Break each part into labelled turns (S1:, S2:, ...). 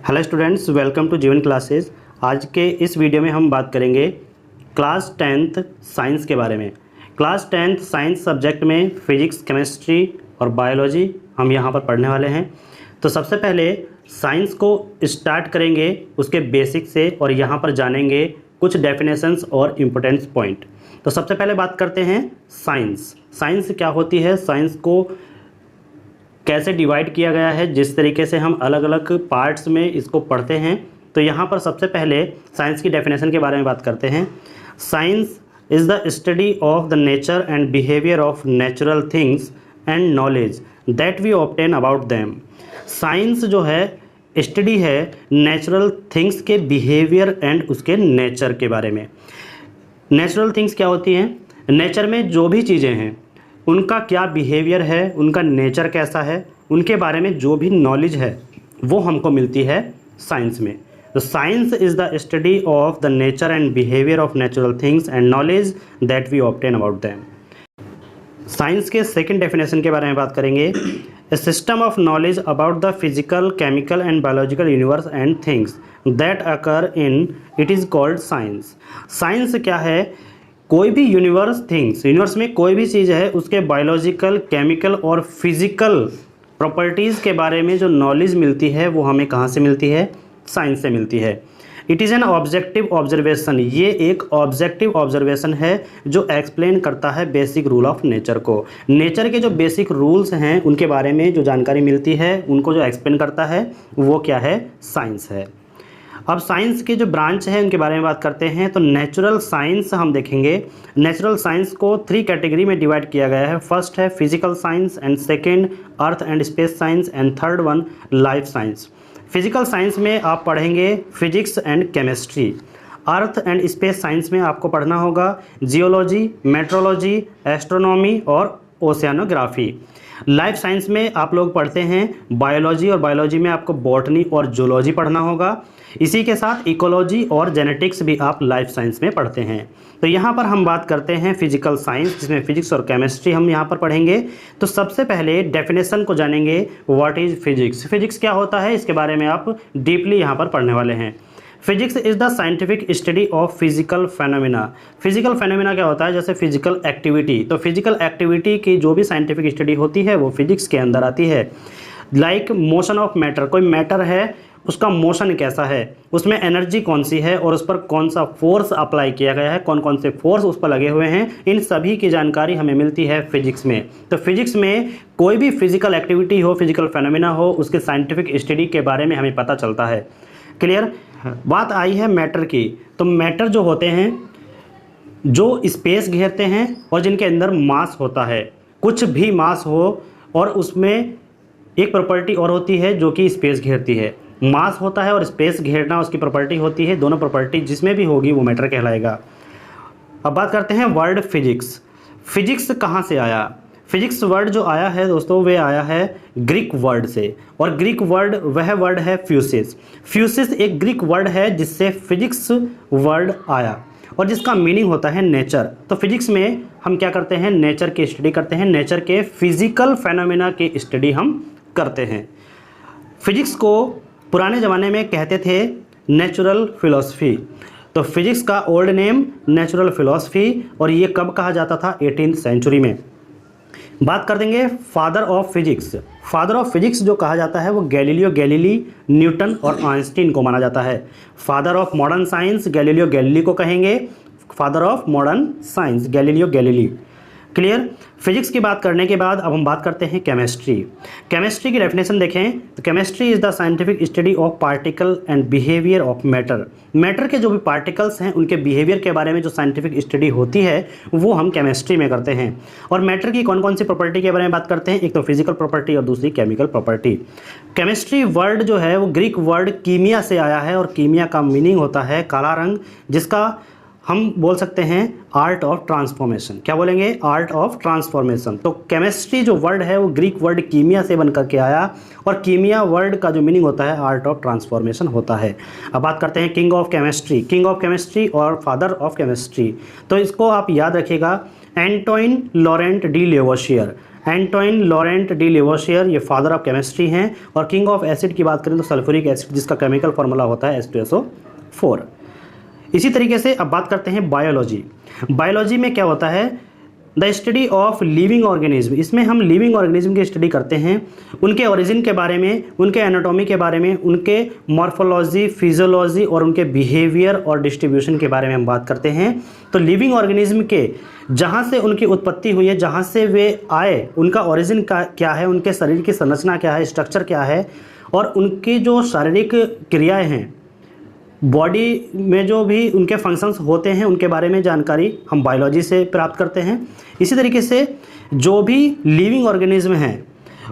S1: Hello students, welcome to जीवन classes. आज के इस वीडियो में हम बात करेंगे क्लास 10th साइंस के बारे में। क्लास 10th साइंस सब्जेक्ट में फिजिक्स, केमिस्ट्री और बायोलॉजी हम यहाँ पर पढ़ने वाले हैं। तो सबसे पहले साइंस को स्टार्ट करेंगे उसके बेसिक से और यहाँ पर जानेंगे कुछ डेफिनेशंस और इम्पोर्टेंट पॉइंट। तो सबसे पहले बात करते हैं साइंस। साइंस क्या होती है, साइंस को कैसे डिवाइड किया गया है, जिस तरीके से हम अलग अलग पार्ट्स में इसको पढ़ते हैं। तो यहाँ पर सबसे पहले साइंस की डेफिनेशन के बारे में बात करते हैं। Science is the study of the nature and behaviour of natural things and knowledge that we obtain about them. Science जो है स्टडी है नेचुरल थिंग्स के बिहेवियर एंड उसके नेचर के बारे में। नेचुरल थिंग्स क्या होती हैं? नेचर में जो भी चीज़ें हैं उनका क्या बिहेवियर है, उनका नेचर कैसा है, उनके बारे में जो भी नॉलेज है वो हमको मिलती है साइंस में। तो science is the study of the nature and behaviour of natural things and knowledge that we obtain about them. Science के सेकंड डेफिनेशन के बारे में बात करेंगे। A system of knowledge about the physical, chemical and biological universe and things that occur in it is called science. Science क्या है? कोई भी यूनिवर्स में कोई भी चीज़ है उसके बायोलॉजिकल, केमिकल और फिजिकल प्रॉपर्टीज़ के बारे में जो नॉलेज मिलती है वो हमें कहाँ से मिलती है? साइंस से मिलती है। It is an objective observation. ये एक ऑब्जेक्टिव ऑब्जर्वेशन है जो एक्सप्लेन करता है बेसिक रूल ऑफ नेचर को। नेचर के जो बेसिक रूल्स हैं उनके बारे में जो जानकारी मिलती है उनको जो एक्सप्लेन करता है वो क्या है? साइंस है। अब साइंस के जो ब्रांच है उनके बारे में बात करते हैं। तो नेचुरल साइंस हम देखेंगे। नेचुरल साइंस को 3 कैटेगरी में डिवाइड किया गया है। फर्स्ट है physical science and second earth and space science and third one life science. Physical science में आप पढ़ेंगे physics and chemistry. Earth and space science में आपको पढ़ना होगा जियोलॉजी, मेट्रोलॉजी, एस्ट्रोनॉमी और ओशियानोग्राफी। लाइफ साइंस में आप लोग पढ़ते हैं बायोलॉजी और बायोलॉजी में आपको बॉटनी और जूलॉजी पढ़ना होगा। इसी के साथ इकोलॉजी और जेनेटिक्स भी आप लाइफ साइंस में पढ़ते हैं। तो यहाँ पर हम बात करते हैं फिजिकल साइंस, जिसमें फिजिक्स और केमिस्ट्री हम यहाँ पर पढ़ेंगे। तो सबसे पहले डेफिनेशन को जानेंगे, व्हाट इज़ फिजिक्स। फिजिक्स क्या होता है इसके बारे में आप डीपली यहाँ पर पढ़ने वाले हैं। Physics is the scientific study of physical phenomena. Physical phenomena क्या होता है? जैसे फिजिकल एक्टिविटी। तो फिजिकल एक्टिविटी की जो भी साइंटिफिक स्टडी होती है वो फिजिक्स के अंदर आती है। Like motion of matter. कोई मैटर है उसका मोशन कैसा है, उसमें एनर्जी कौन सी है और उस पर कौन सा फोर्स अप्लाई किया गया है, कौन कौन से फोर्स उस पर लगे हुए हैं, इन सभी की जानकारी हमें मिलती है फिजिक्स में। तो फिजिक्स में कोई भी फिजिकल एक्टिविटी हो, फिजिकल फेनोमेना हो, उसके साइंटिफिक स्टडी के बारे में हमें पता चलता है। क्लियर? बात आई है मैटर की। तो मैटर जो होते हैं जो स्पेस घेरते हैं और जिनके अंदर मास होता है। कुछ भी मास हो और उसमें एक प्रॉपर्टी और होती है जो कि स्पेस घेरती है। मास होता है और स्पेस घेरना उसकी प्रॉपर्टी होती है। दोनों प्रॉपर्टी जिसमें भी होगी वो मैटर कहलाएगा। अब बात करते हैं वर्ड फिजिक्स। फिजिक्स कहाँ से आया? फिजिक्स वर्ड जो आया है दोस्तों वे आया है ग्रीक वर्ड से, और ग्रीक वर्ड वह वर्ड है फ्यूसिस। फ्यूसिस एक ग्रीक वर्ड है जिससे फिजिक्स वर्ड आया और जिसका मीनिंग होता है नेचर। तो फिजिक्स में हम क्या करते हैं? नेचर की स्टडी करते हैं। नेचर के फिजिकल फेनोमेना की स्टडी हम करते हैं। फिजिक्स को पुराने ज़माने में कहते थे नेचुरल फिलॉसफी। तो फिजिक्स का ओल्ड नेम नेचुरल फिलॉसफी, और ये कब कहा जाता था? 18th सेंचुरी में। बात कर देंगे father of physics. Father of physics जो कहा जाता है वो गैलीलियो गैलीली, न्यूटन और आइंस्टीन को माना जाता है। Father of modern science Galileo Galilei को कहेंगे। Father of modern science Galileo Galilei. Clear? Physics की बात करने के बाद अब हम बात करते हैं केमिस्ट्री। केमिस्ट्री की डेफिनेशन देखें तो chemistry is the scientific study of particle and behaviour of matter. Matter के जो भी पार्टिकल्स हैं उनके बिहेवियर के बारे में जो साइंटिफिक स्टडी होती है वो हम केमिस्ट्री में करते हैं। और मैटर की कौन कौन सी प्रॉपर्टी के बारे में बात करते हैं? एक तो फिजिकल प्रॉपर्टी और दूसरी केमिकल प्रॉपर्टी। केमिस्ट्री वर्ड जो है वो ग्रीक वर्ड कीमिया से आया है, और कीमिया का मीनिंग होता है काला रंग, जिसका हम बोल सकते हैं आर्ट ऑफ ट्रांसफॉर्मेशन। क्या बोलेंगे? Art of transformation. तो केमिस्ट्री जो वर्ड है वो ग्रीक वर्ड कीमिया से बन करके आया, और कीमिया वर्ड का जो मीनिंग होता है आर्ट ऑफ ट्रांसफॉर्मेशन होता है। अब बात करते हैं king of chemistry. King of chemistry और फादर ऑफ केमिस्ट्री, तो इसको आप याद रखिएगा, Antoine Laurent D Lavoisier. Antoine Laurent D Lavoisier ये फादर ऑफ केमिस्ट्री हैं। और किंग ऑफ एसिड की बात करें तो सल्फ्यूरिक एसिड, जिसका केमिकल फार्मूला होता है H2SO4। इसी तरीके से अब बात करते हैं बायोलॉजी। बायोलॉजी में क्या होता है, the study of living organism. इसमें हम लिविंग ऑर्गेनिज्म की स्टडी करते हैं, उनके ओरिजिन के बारे में, उनके एनाटॉमी के बारे में, उनके मॉर्फोलॉजी, फिजियोलॉजी और उनके बिहेवियर और डिस्ट्रीब्यूशन के बारे में हम बात करते हैं। तो लिविंग ऑर्गेनिज्म के जहाँ से उनकी उत्पत्ति हुई है, जहाँ से वे आए, उनका ओरिजिन क्या है, उनके शरीर की संरचना क्या है, स्ट्रक्चर क्या है, और उनकी जो शारीरिक क्रियाएँ हैं, बॉडी में जो भी उनके फंक्शंस होते हैं, उनके बारे में जानकारी हम बायोलॉजी से प्राप्त करते हैं। इसी तरीके से जो भी लिविंग ऑर्गेनिज्म हैं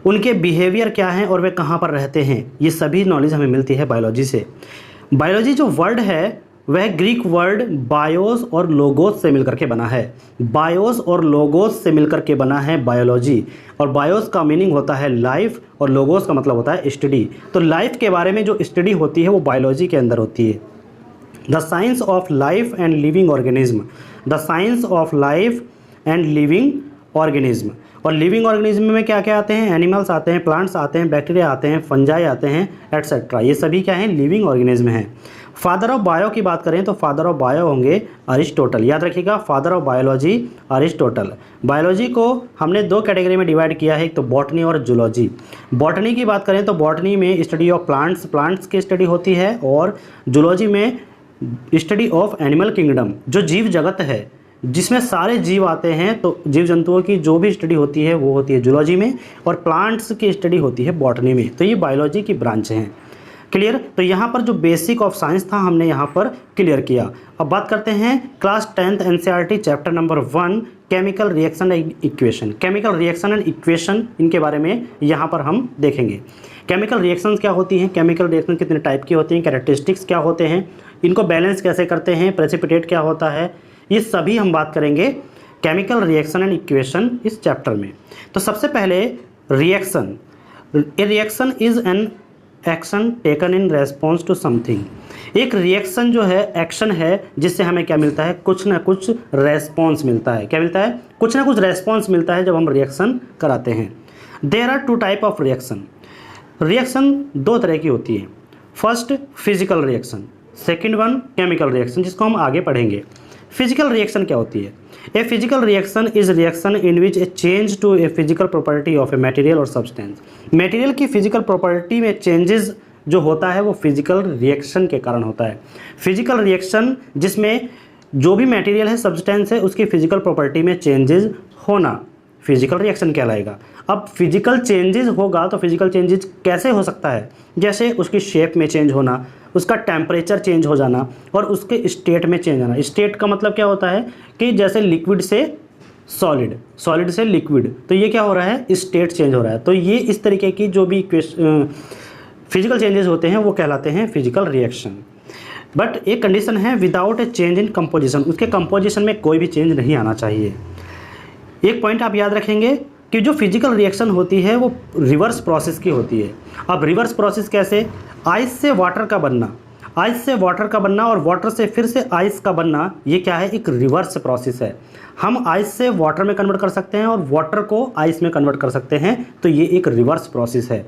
S1: उनके बिहेवियर क्या हैं और वे कहाँ पर रहते हैं, ये सभी नॉलेज हमें मिलती है बायोलॉजी से। बायोलॉजी जो वर्ड है वह ग्रीक वर्ड बायोस और लोगोस से मिलकर के बना है। बायोस और लोगोस से मिलकर के बना है बायोलॉजी। और बायोस का मीनिंग होता है लाइफ और लोगोस का मतलब होता है स्टडी। तो लाइफ के बारे में जो स्टडी होती है वो बायोलॉजी के अंदर होती है। The science of life and living organism, the science of life and living organism. और लिविंग ऑर्गेनिज्म में क्या क्या आते हैं, एनिमल्स आते हैं, प्लांट्स आते हैं, बैक्टीरिया आते हैं, फंजाई आते हैं, एटसेट्रा। ये सभी क्या हैं, लिविंग ऑर्गेनिज्म हैं। फादर ऑफ बायो की बात करें तो फादर ऑफ बायो होंगे अरिस्टोटल। याद रखिएगा, father of biology Aristotle. Biology को हमने दो कैटेगरी में डिवाइड किया है, एक तो बॉटनी और जूलॉजी। बॉटनी की बात करें तो बॉटनी में स्टडी ऑफ प्लांट्स, प्लांट्स की स्टडी होती है, और जूलॉजी में स्टडी ऑफ एनिमल किंगडम, जो जीव जगत है जिसमें सारे जीव आते हैं। तो जीव जंतुओं की जो भी स्टडी होती है वो होती है जूलॉजी में, और प्लांट्स की स्टडी होती है बॉटनी में। तो ये बायोलॉजी की ब्रांच हैं। क्लियर। तो यहाँ पर जो बेसिक ऑफ साइंस था हमने यहाँ पर क्लियर किया। अब बात करते हैं class 10th NCERT chapter number 1 chemical reaction and equation. Chemical reaction and equation, इनके बारे में यहाँ पर हम देखेंगे। केमिकल रिएक्शंस क्या होती हैं, केमिकल रिएक्शन कितने टाइप की होती हैं, कैरेक्टरिस्टिक्स क्या होते हैं, इनको बैलेंस कैसे करते हैं, प्रेसिपिटेट क्या होता है, ये सभी हम बात करेंगे केमिकल रिएक्शन एंड इक्वेशन इस चैप्टर में। तो सबसे पहले reaction. A reaction is an action taken in response to something. एक रिएक्शन जो है एक्शन है जिससे हमें क्या मिलता है, कुछ ना कुछ रेस्पॉन्स मिलता है। क्या मिलता है, कुछ ना कुछ रेस्पॉन्स मिलता है जब हम रिएक्शन कराते हैं। There are two type of reaction. Reaction दो तरह की होती है, first physical reaction, second one chemical reaction, जिसको हम आगे पढ़ेंगे। फिजिकल रिएक्शन क्या होती है, a physical reaction is reaction in which a change to a physical property of a material और सब्सटेंस। मटेरियल की फिजिकल प्रॉपर्टी में चेंजेस जो होता है वो फिजिकल रिएक्शन के कारण होता है। फिजिकल रिएक्शन जिसमें जो भी मटेरियल है, सब्सटेंस है, उसकी फिजिकल प्रॉपर्टी में चेंजेस होना फिजिकल रिएक्शन कहलाएगा। अब फिजिकल चेंजेस होगा तो फिजिकल चेंजेस कैसे हो सकता है, जैसे उसकी शेप में चेंज होना, उसका टेम्परेचर चेंज हो जाना और उसके स्टेट में चेंज आना। स्टेट का मतलब क्या होता है कि जैसे लिक्विड से सॉलिड, सॉलिड से लिक्विड, तो ये क्या हो रहा है, स्टेट चेंज हो रहा है। तो ये इस तरीके की जो भी फिजिकल चेंजेस होते हैं वो कहलाते हैं फिजिकल रिएक्शन। बट एक कंडीशन है, without A change in composition, उसके कंपोजिशन में कोई भी चेंज नहीं आना चाहिए। एक पॉइंट आप याद रखेंगे कि जो फिजिकल रिएक्शन होती है वो रिवर्स प्रोसेस की होती है। अब रिवर्स प्रोसेस कैसे, आइस से वाटर का बनना, आइस से वाटर का बनना और वाटर से फिर से आइस का बनना, ये क्या है, एक रिवर्स प्रोसेस है। हम आइस से वाटर में कन्वर्ट कर सकते हैं और वाटर को आइस में कन्वर्ट कर सकते हैं, तो ये एक रिवर्स प्रोसेस है।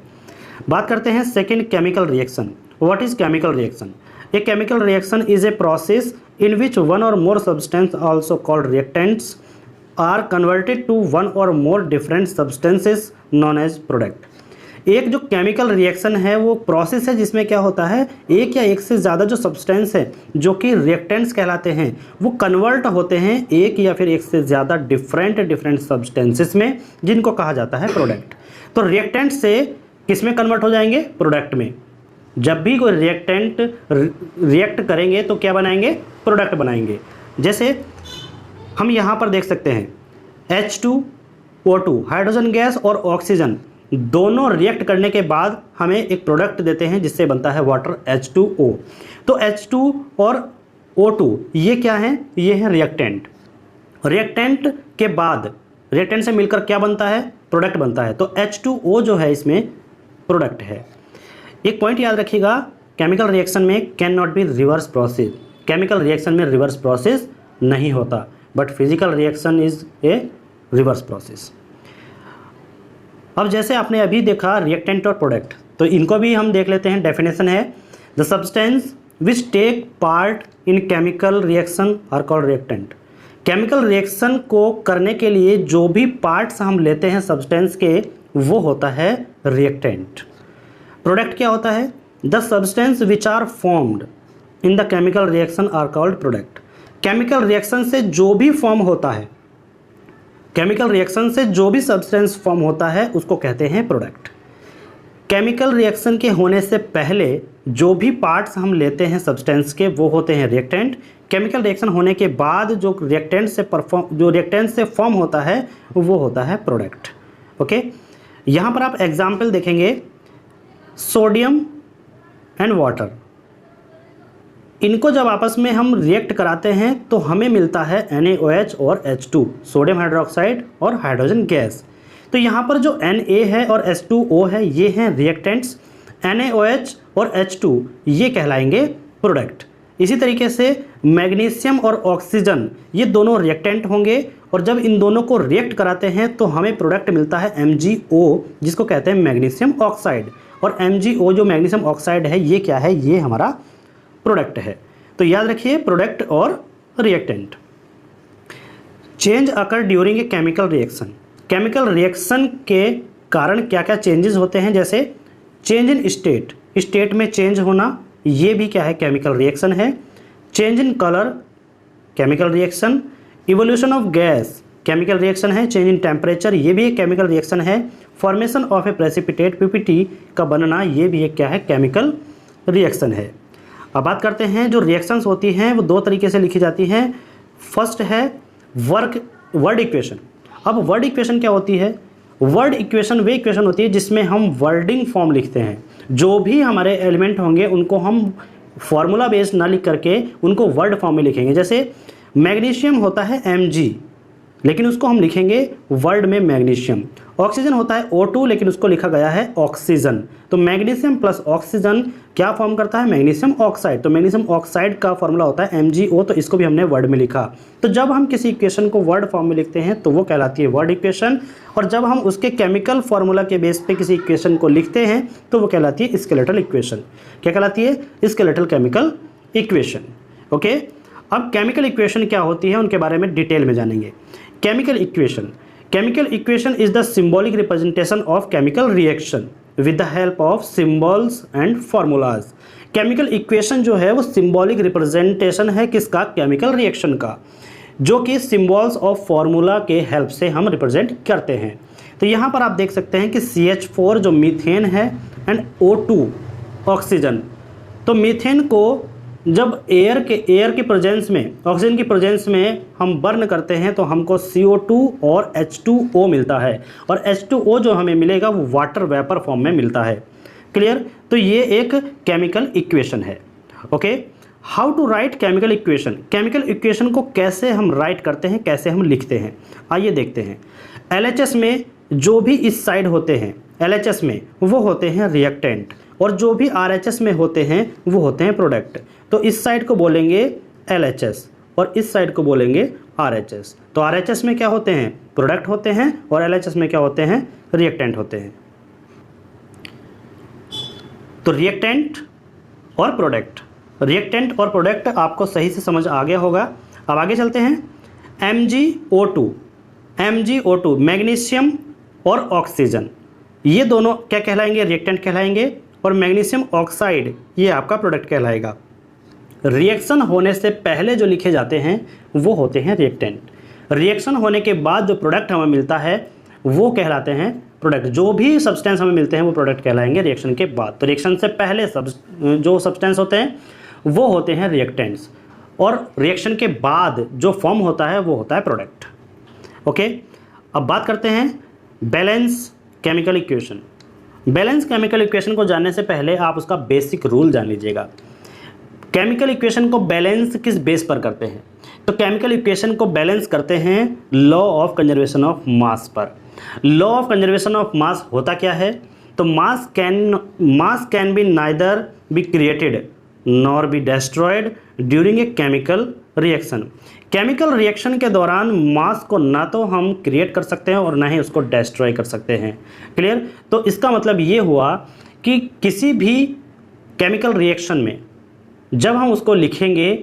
S1: बात करते हैं second chemical reaction. What is chemical reaction? A chemical reaction is a process in which one or more substance also called reactants are converted to one or more different substances known as product. एक जो chemical reaction है वो process है जिसमें क्या होता है, एक या एक से ज़्यादा जो सब्सटेंस है जो कि रिएक्टेंट्स कहलाते हैं वो कन्वर्ट होते हैं एक या फिर एक से ज़्यादा डिफरेंट सब्सटेंसेस में, जिनको कहा जाता है प्रोडक्ट। तो रिएक्टेंट से किस में कन्वर्ट हो जाएंगे, प्रोडक्ट में। जब भी कोई रिएक्टेंट रिएक्ट करेंगे तो क्या बनाएंगे, प्रोडक्ट बनाएंगे। जैसे हम यहाँ पर देख सकते हैं H2O2 हाइड्रोजन गैस और ऑक्सीजन दोनों रिएक्ट करने के बाद हमें एक प्रोडक्ट देते हैं जिससे बनता है वाटर H2O। तो H2 और O2 ये क्या है, ये है रिएक्टेंट। रिएक्टेंट के बाद रिएक्टेंट से मिलकर क्या बनता है, प्रोडक्ट बनता है। तो H2O जो है इसमें प्रोडक्ट है। एक पॉइंट याद रखिएगा, केमिकल रिएक्शन में can not be reverse process. Chemical reaction में रिवर्स प्रोसेस नहीं होता, but physical reaction is A reverse process. अब जैसे आपने अभी देखा रिएक्टेंट और प्रोडक्ट, तो इनको भी हम देख लेते हैं। डेफिनेशन है the substance which take part in chemical reaction are called reactant. Chemical reaction को करने के लिए जो भी पार्ट्स हम लेते हैं सब्सटेंस के, वो होता है रिएक्टेंट। प्रोडक्ट क्या होता है? The substance which are formed in the chemical reaction are called product. Chemical reaction से जो भी फॉर्म होता है, केमिकल रिएक्शन से जो भी सब्सटेंस फॉर्म होता है उसको कहते हैं प्रोडक्ट। केमिकल रिएक्शन के होने से पहले जो भी पार्ट्स हम लेते हैं सब्सटेंस के, वो होते हैं रिएक्टेंट। केमिकल रिएक्शन होने के बाद जो रिएक्टेंट से फॉर्म होता है वो होता है प्रोडक्ट। ओके, यहाँ पर आप एग्जाम्पल देखेंगे, सोडियम एंड वाटर, इनको जब आपस में हम रिएक्ट कराते हैं तो हमें मिलता है NaOH और H2, सोडियम हाइड्रोक्साइड और हाइड्रोजन गैस। तो यहाँ पर जो Na है और H2O है, ये हैं रिएक्टेंट्स। NaOH और H2 ये कहलाएंगे प्रोडक्ट। इसी तरीके से मैग्नीशियम और ऑक्सीजन ये दोनों रिएक्टेंट होंगे, और जब इन दोनों को रिएक्ट कराते हैं तो हमें प्रोडक्ट मिलता है MgO, जिसको कहते हैं मैग्नीशियम ऑक्साइड। और MgO जो मैग्नीशियम ऑक्साइड है, ये क्या है? ये हमारा प्रोडक्ट है। तो याद रखिए प्रोडक्ट और reactant. Change occur during a chemical reaction. Chemical reaction के कारण क्या क्या चेंजेस होते हैं? जैसे चेंज इन स्टेट, स्टेट में चेंज होना, ये भी क्या है? केमिकल रिएक्शन है। Change in colour, chemical reaction. Evolution of gas, chemical reaction है। चेंज इन टेम्परेचर, ये भी एक केमिकल रिएक्शन है। Formation of A precipitate, PPT का बनना, ये भी एक क्या है? केमिकल रिएक्शन है। अब बात करते हैं, जो रिएक्शंस होती हैं वो दो तरीके से लिखी जाती हैं। फर्स्ट है वर्ड इक्वेशन। अब वर्ड इक्वेशन क्या होती है? वर्ड इक्वेशन वे इक्वेशन होती है जिसमें हम वर्डिंग फॉर्म लिखते हैं। जो भी हमारे एलिमेंट होंगे उनको हम फॉर्मूला बेस्ड ना लिख करके उनको वर्ड फॉर्म में लिखेंगे। जैसे मैग्नीशियम होता है Mg, लेकिन उसको हम लिखेंगे वर्ड में मैग्नीशियम। ऑक्सीजन होता है O2, लेकिन उसको लिखा गया है ऑक्सीजन। तो मैग्नीशियम प्लस ऑक्सीजन क्या फॉर्म करता है? Magnesium oxide. तो मैग्नीशियम ऑक्साइड का फॉर्मूला होता है MgO, तो इसको भी हमने वर्ड में लिखा। तो जब हम किसी इक्वेशन को वर्ड फॉर्म में लिखते हैं तो वो कहलाती है वर्ड इक्वेशन, और जब हम उसके केमिकल फॉर्मूला के बेस पे किसी इक्वेशन को लिखते हैं तो वो कहलाती है स्केलेटल इक्वेशन। क्या कहलाती है? Skeletal chemical equation. ओके, अब केमिकल इक्वेशन क्या होती है उनके बारे में डिटेल में जानेंगे। Chemical equation, chemical equation is the symbolic representation of chemical reaction with the help of symbols and formulas। chemical equation जो है वो symbolic representation है किसका? chemical reaction का, जो कि symbols of formula के help से हम represent करते हैं। तो यहाँ पर आप देख सकते हैं कि CH4 जो मीथेन है एंड O2 ऑक्सीजन। तो मीथेन को जब एयर की प्रेजेंस में, ऑक्सीजन की प्रेजेंस में हम बर्न करते हैं तो हमको CO2 और H2O मिलता है, और H2O जो हमें मिलेगा वो वाटर वेपर फॉर्म में मिलता है। क्लियर? तो ये एक केमिकल इक्वेशन है। Okay, how to write chemical equation. Chemical equation को कैसे हम राइट करते हैं, कैसे हम लिखते हैं, आइए देखते हैं। LHS में जो भी इस साइड होते हैं, LHS में वो होते हैं रिएक्टेंट, और जो भी RHS में होते हैं वो होते हैं प्रोडक्ट। तो इस साइड को बोलेंगे LHS और इस साइड को बोलेंगे RHS। तो RHS में क्या होते हैं? प्रोडक्ट होते हैं, और LHS में क्या होते हैं? रिएक्टेंट होते हैं। तो रिएक्टेंट और प्रोडक्ट, रिएक्टेंट और प्रोडक्ट आपको सही से समझ आ गया होगा। अब आगे चलते हैं। MgO2 मैग्नीशियम और ऑक्सीजन, ये दोनों क्या कहलाएंगे? रिएक्टेंट कहलाएंगे, और मैग्नीशियम ऑक्साइड ये आपका प्रोडक्ट कहलाएगा। रिएक्शन होने से पहले जो लिखे जाते हैं वो होते हैं रिएक्टेंट। रिएक्शन होने के बाद जो प्रोडक्ट हमें मिलता है वो कहलाते हैं प्रोडक्ट। जो भी सब्सटेंस हमें मिलते हैं वो प्रोडक्ट कहलाएंगे रिएक्शन के बाद। तो रिएक्शन से पहले जो सब्सटेंस होते हैं वो होते हैं रिएक्टेंट्स, और रिएक्शन के बाद जो फॉर्म होता है वो होता है प्रोडक्ट। ओके, अब बात करते हैं balance chemical equation. Balance chemical equation को जानने से पहले आप उसका बेसिक रूल जान लीजिएगा। केमिकल इक्वेशन को बैलेंस किस बेस पर करते हैं? तो केमिकल इक्वेशन को बैलेंस करते हैं law of conservation of mass पर। Law of conservation of mass होता क्या है? तो mass can be neither be created nor be destroyed during a chemical reaction, chemical reaction के दौरान मास को ना तो हम क्रिएट कर सकते हैं और ना ही उसको डिस्ट्रॉय कर सकते हैं। क्लियर? तो इसका मतलब ये हुआ कि किसी भी केमिकल रिएक्शन में जब हम उसको लिखेंगे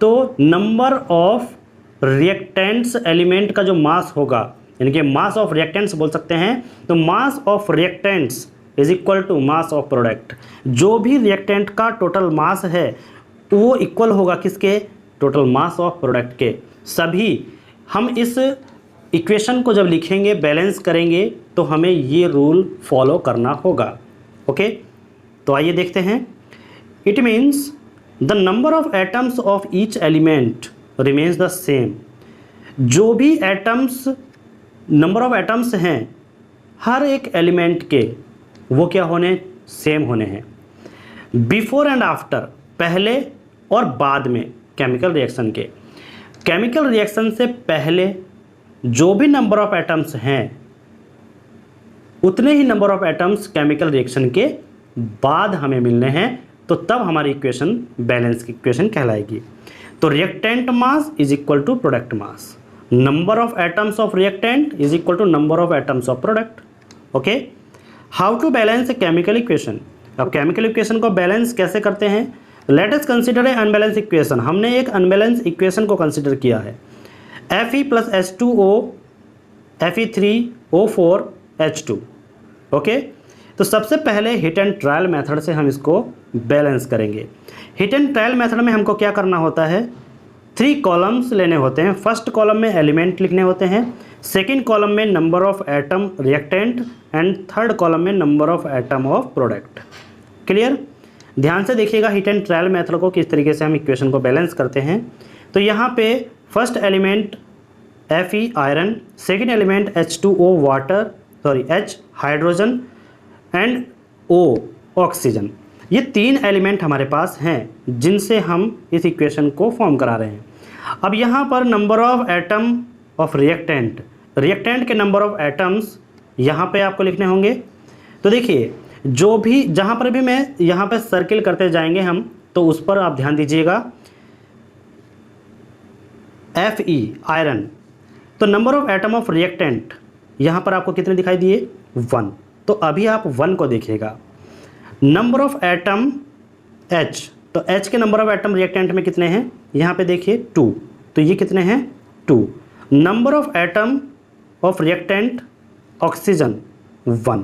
S1: तो नंबर ऑफ रिएक्टेंट्स एलिमेंट का जो मास होगा, यानी कि मास ऑफ रिएक्टेंट्स बोल सकते हैं, तो mass of reactants is equal to mass of product. जो भी रिएक्टेंट का टोटल मास है वो इक्वल होगा किसके? टोटल मास ऑफ प्रोडक्ट के। सभी हम इस इक्वेशन को जब लिखेंगे, बैलेंस करेंगे, तो हमें ये रूल फॉलो करना होगा। ओके, तो आइए देखते हैं। It means the number of atoms of each element remains the same. जो भी एटम्स, नंबर ऑफ एटम्स हैं हर एक एलिमेंट के, वो क्या होने? सेम होने हैं। बिफोर एंड आफ्टर, पहले और बाद में केमिकल रिएक्शन के। केमिकल रिएक्शन से पहले जो भी नंबर ऑफ एटम्स हैं उतने ही number of atoms chemical reaction के बाद हमें मिलने हैं, तो तब हमारी इक्वेशन बैलेंस की इक्वेशन कहलाएगी। तो reactant mass is equal to product mass, number of atoms of reactant is equal to number of atoms of product. Okay, how to balance a chemical equation. अब केमिकल इक्वेशन को balance कैसे करते हैं? Let us consider a unbalance equation. हमने एक unbalance equation को consider किया है, Fe + H2O Fe3O4H2। ओके, तो सबसे पहले हिट एंड ट्रायल मेथड से हम इसको बैलेंस करेंगे। हिट एंड ट्रायल मेथड में हमको क्या करना होता है? 3 कॉलम्स लेने होते हैं। फर्स्ट कॉलम में एलिमेंट लिखने होते हैं, सेकंड कॉलम में number of atom reactant and third column में number of atom of product. Clear? ध्यान से देखिएगा हिट एंड ट्रायल मेथड को किस तरीके से हम इक्वेशन को बैलेंस करते हैं। तो यहाँ पे first element Fe iron, second element H2O water, H hydrogen and O oxygen. ये 3 एलिमेंट हमारे पास हैं जिनसे हम इस इक्वेशन को फॉर्म करा रहे हैं। अब यहाँ पर number of atom of reactant, reactant के नंबर ऑफ एटम्स यहाँ पे आपको लिखने होंगे। तो देखिए, जो भी जहाँ पर भी मैं यहाँ पे सर्किल करते जाएंगे हम, तो उस पर आप ध्यान दीजिएगा। Fe आयरन, तो number of atom of reactant यहाँ पर आपको कितने दिखाई दिए? 1। तो अभी आप 1 को देखिएगा। नंबर ऑफ एटम H, तो H के नंबर ऑफ एटम रिएक्टेंट में कितने हैं? यहाँ पे देखिए 2, तो ये कितने हैं? 2। Number of atom of reactant oxygen 1।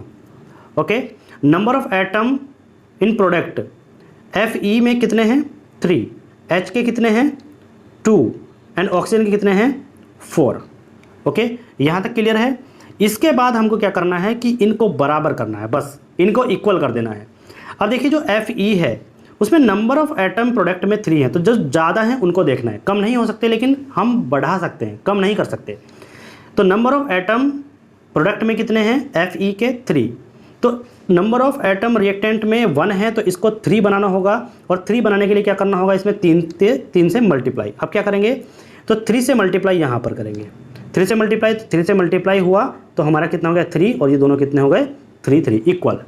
S1: Okay, number of atom in product Fe में कितने हैं? 3, H के कितने हैं? 2 एंड ऑक्सीजन के कितने हैं? 4। ओके, यहाँ तक क्लियर है? इसके बाद हमको क्या करना है कि इनको बराबर करना है, बस इनको इक्वल कर देना है। अब देखिए, जो Fe है उसमें नंबर ऑफ एटम प्रोडक्ट में 3 है, तो जो ज़्यादा हैं उनको देखना है। कम नहीं हो सकते, लेकिन हम बढ़ा सकते हैं, कम नहीं कर सकते। तो नंबर ऑफ एटम प्रोडक्ट में कितने हैं? Fe के 3। तो नंबर ऑफ एटम रिएक्टेंट में 1 है, तो इसको 3 बनाना होगा, और 3 बनाने के लिए क्या करना होगा? इसमें 3 से मल्टीप्लाई। अब क्या करेंगे? तो 3 से मल्टीप्लाई यहाँ पर करेंगे। 3 से मल्टीप्लाई, तो 3 से मल्टीप्लाई हुआ तो हमारा कितना हो गया? 3, और ये दोनों कितने हो गए? 3 इक्वल।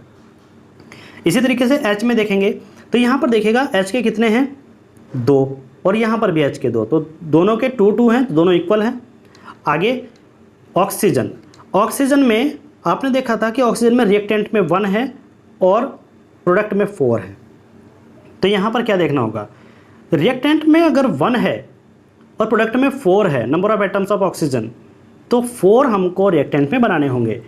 S1: इसी तरीके से H में देखेंगे, तो यहाँ पर देखिएगा H के कितने हैं? 2, और यहाँ पर भी H के 2, तो दोनों के 2 हैं, तो दोनों इक्वल हैं। आगे ऑक्सीजन, ऑक्सीजन में आपने देखा था कि ऑक्सीजन में रिएक्टेंट में 1 है और प्रोडक्ट में 4 है। तो यहाँ पर क्या देखना होगा? रिएक्टेंट में अगर 1 है और प्रोडक्ट में 4 है, number of atoms of oxygen, तो 4 हमको रिएक्टेंट में बनाने होंगे।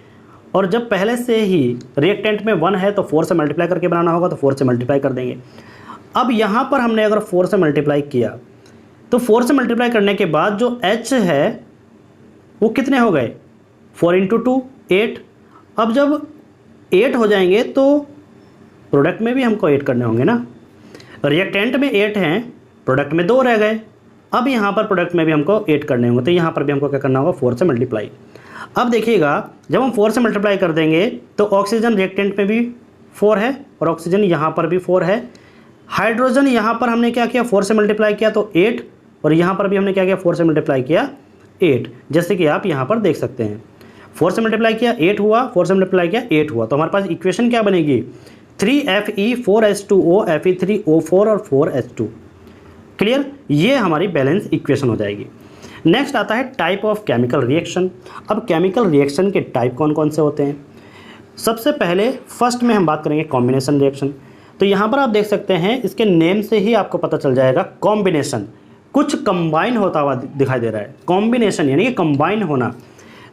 S1: और जब पहले से ही रिएक्टेंट में 1 है तो 4 से मल्टीप्लाई करके बनाना होगा, तो 4 से मल्टीप्लाई कर देंगे। अब यहाँ पर हमने अगर 4 से मल्टीप्लाई किया, तो 4 से मल्टीप्लाई करने के बाद जो H है वो कितने हो गए? 4 × 2 8। अब जब 8 हो जाएंगे तो प्रोडक्ट में भी हमको 8 करने होंगे ना। रिएक्टेंट में 8 हैं, प्रोडक्ट में 2 रह गए। अब यहाँ पर प्रोडक्ट में भी हमको 8 करने होंगे, तो यहाँ पर भी हमको क्या करना होगा? 4 से मल्टीप्लाई। अब देखिएगा, जब हम 4 से मल्टीप्लाई कर देंगे तो ऑक्सीजन रिएक्टेंट में भी 4 है और ऑक्सीजन यहाँ पर भी 4 है। हाइड्रोजन यहाँ पर हमने क्या किया? 4 से मल्टीप्लाई किया तो 8, और यहाँ पर भी हमने क्या किया? 4 से मल्टीप्लाई किया 8, जैसे कि आप यहाँ पर देख सकते हैं। 4 से मल्टीप्लाई किया 8 हुआ, 4 से मल्टीप्लाई किया 8 हुआ। तो हमारे पास इक्वेशन क्या बनेगी? 3Fe 4H2O Fe3O4 और 4H2। क्लियर, ये हमारी बैलेंस इक्वेशन हो जाएगी। नेक्स्ट आता है टाइप ऑफ केमिकल रिएक्शन। अब केमिकल रिएक्शन के टाइप कौन कौन से होते हैं? सबसे पहले फर्स्ट में हम बात करेंगे कॉम्बिनेशन रिएक्शन। तो यहाँ पर आप देख सकते हैं, इसके नेम से ही आपको पता चल जाएगा, कॉम्बिनेशन, कुछ कंबाइन होता हुआ दिखाई दे रहा है। कॉम्बिनेशन यानी कि कंबाइन होना।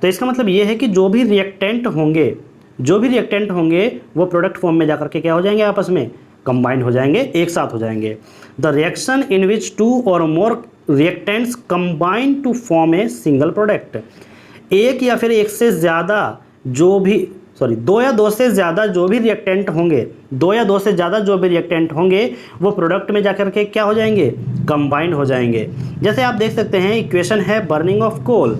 S1: तो इसका मतलब ये है कि जो भी रिएक्टेंट होंगे वो प्रोडक्ट फॉर्म में जाकर के क्या हो जाएंगे, आपस में कंबाइन हो जाएंगे, एक साथ हो जाएंगे। द रिएक्शन इन विच 2 और more reactants combine to form a single product. एक या फिर एक से ज़्यादा जो भी 2 या 2 से ज़्यादा जो भी रिएक्टेंट होंगे वो प्रोडक्ट में जाकर के क्या हो जाएंगे, कंबाइन हो जाएंगे। जैसे आप देख सकते हैं, इक्वेशन है burning of coal,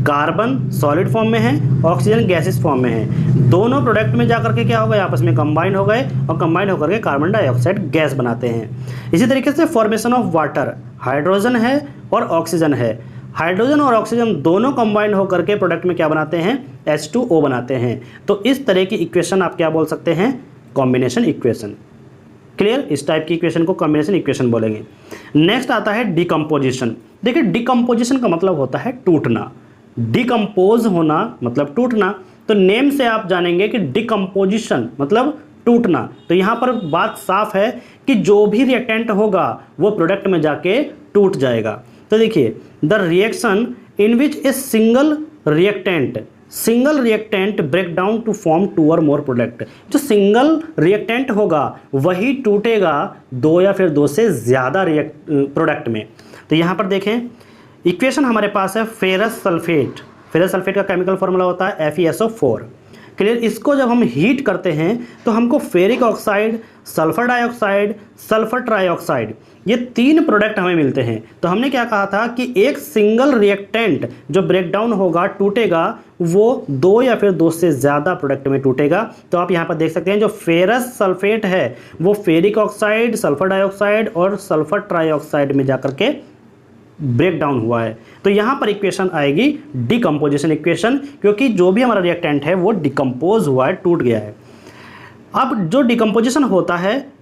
S1: carbon solid form में है, ऑक्सीजन गैसेस फॉर्म में है। दोनों प्रोडक्ट में जाकर के क्या हो गए, आपस में कंबाइन हो गए और कंबाइन होकर के कार्बन डाइऑक्साइड गैस बनाते हैं। इसी तरीके से फॉर्मेशन ऑफ वाटर, हाइड्रोजन है और ऑक्सीजन है। हाइड्रोजन और ऑक्सीजन दोनों कंबाइन होकर के प्रोडक्ट में क्या बनाते हैं, H2O बनाते हैं। तो इस तरह की इक्वेशन आप क्या बोल सकते हैं, कॉम्बिनेशन इक्वेशन। क्लियर, इस टाइप की इक्वेशन को कॉम्बिनेशन इक्वेशन बोलेंगे। नेक्स्ट आता है डिकम्पोजिशन। देखिए, डिकम्पोजिशन का मतलब होता है टूटना। डिकम्पोज होना मतलब टूटना। तो नेम से आप जानेंगे कि डिकम्पोजिशन मतलब टूटना। तो यहाँ पर बात साफ है कि जो भी रिएक्टेंट होगा वो प्रोडक्ट में जाके टूट जाएगा। तो देखिए, the reaction in which a single reactant break down to form 2 और मोर प्रोडक्ट। जो सिंगल रिएक्टेंट होगा वही टूटेगा 2 या फिर 2 से ज़्यादा प्रोडक्ट में। तो यहाँ पर देखें, इक्वेशन हमारे पास है फेरस सल्फेट। फेरस सल्फेट का केमिकल फॉर्मूला होता है FeSO4। क्लियर, इसको जब हम हीट करते हैं तो हमको ferric oxide, sulphur dioxide, sulphur trioxide, ये 3 प्रोडक्ट हमें मिलते हैं। तो हमने क्या कहा था कि एक सिंगल रिएक्टेंट जो ब्रेकडाउन होगा, टूटेगा, वो 2 या फिर 2 से ज़्यादा प्रोडक्ट में टूटेगा। तो आप यहाँ पर देख सकते हैं, जो फेरस सल्फेट है वो फेरिक ऑक्साइड, सल्फर डाइऑक्साइड और सल्फर ट्राइऑक्साइड में जाकर के ब्रेक डाउन हुआ है। तो यहाँ पर इक्वेशन आएगी डिकम्पोजिशन इक्वेशन, क्योंकि जो भी हमारा रिएक्टेंट है वो डिकम्पोज हुआ है, टूट गया है। अब जो डिकम्पोजिशन होता है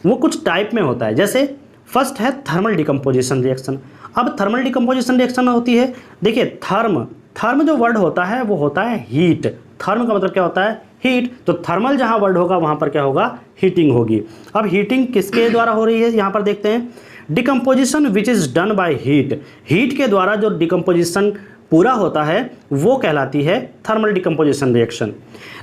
S1: वो कुछ टाइप में होता है। जैसे फर्स्ट है थर्मल डिकम्पोजिशन रिएक्शन। अब थर्मल डिकम्पोजिशन रिएक्शन होती है, देखिए थर्म जो वर्ड होता है वो होता है हीट। थर्म का मतलब क्या होता है, हीट। तो थर्मल जहाँ वर्ड होगा वहाँ पर क्या होगा, हीटिंग होगी। अब हीटिंग किसके द्वारा हो रही है, यहाँ पर देखते हैं, decomposition which is done by heat. Heat के द्वारा जो डिकम्पोजिशन पूरा होता है वो कहलाती है थर्मल डिकम्पोजिशन रिएक्शन।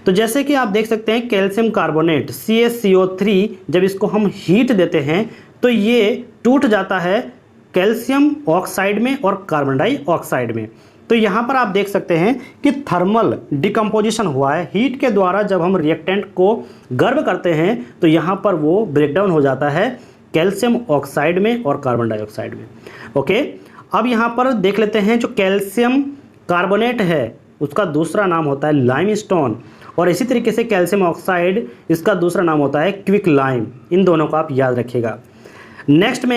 S1: तो जैसे कि आप देख सकते हैं, कैल्शियम कार्बोनेट CaCO3 जब इसको हम हीट देते हैं तो ये टूट जाता है कैल्शियम ऑक्साइड में और कार्बन डाइऑक्साइड में। तो यहाँ पर आप देख सकते हैं कि थर्मल डिकम्पोजिशन हुआ है। हीट के द्वारा जब हम रिएक्टेंट को गर्म करते हैं तो यहाँ पर वो ब्रेकडाउन हो जाता है कैल्शियम ऑक्साइड में और कार्बन डाइऑक्साइड में। ओके, अब यहाँ पर देख लेते हैं, जो कैल्शियम कार्बोनेट है उसका दूसरा नाम होता है लाइमस्टोन, और इसी तरीके से कैल्शियम ऑक्साइड इसका दूसरा नाम होता है क्विक लाइम। इन दोनों को आप याद रखिएगा। नेक्स्ट